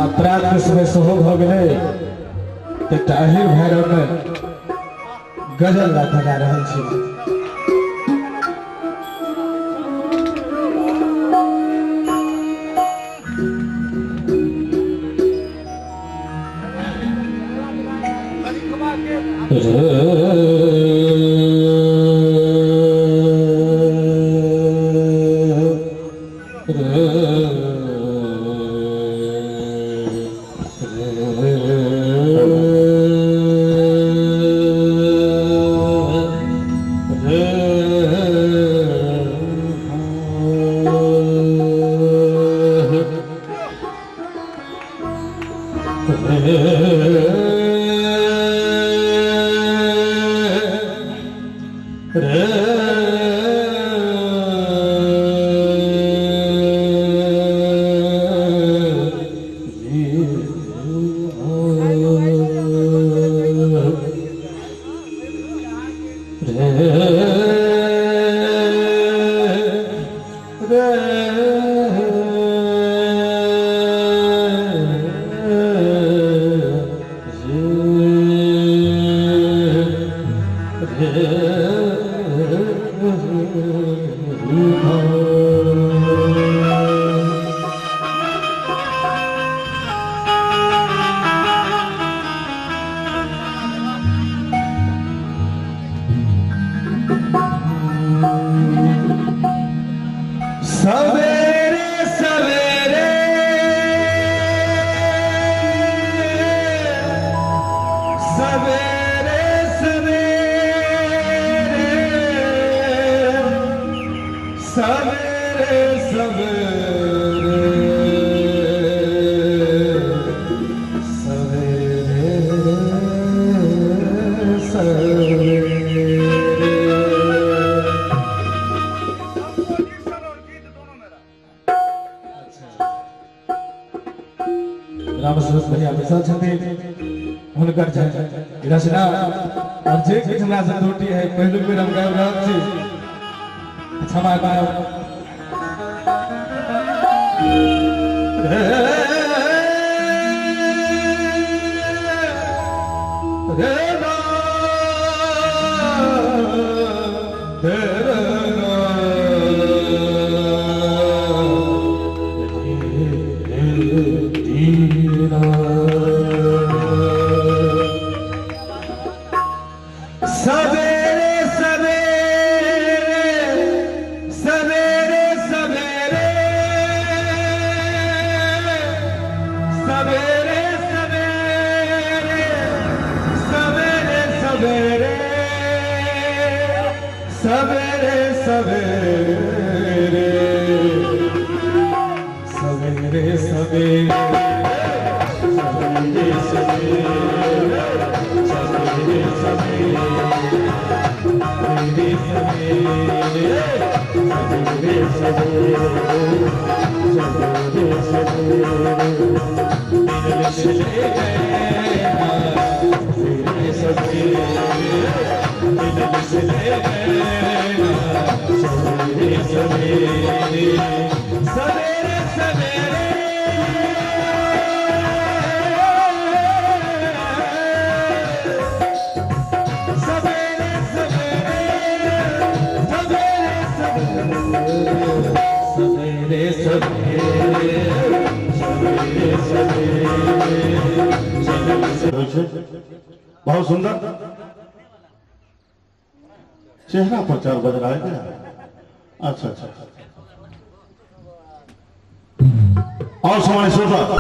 अपराध के समय सोहो भ गेले ते टाहिर भैरव में गजल लगा रहल छी। रामस्वरूप भैया बैसल छथिन हुनकर रचना और जे किछु हमरा से त्रुटि है पहिलुक बेर हम गाबि रहल छी, क्षमा करब। बहुत सुंदर चेहरा पर 4 बज रहा है क्या? अच्छा और समाज श्रोता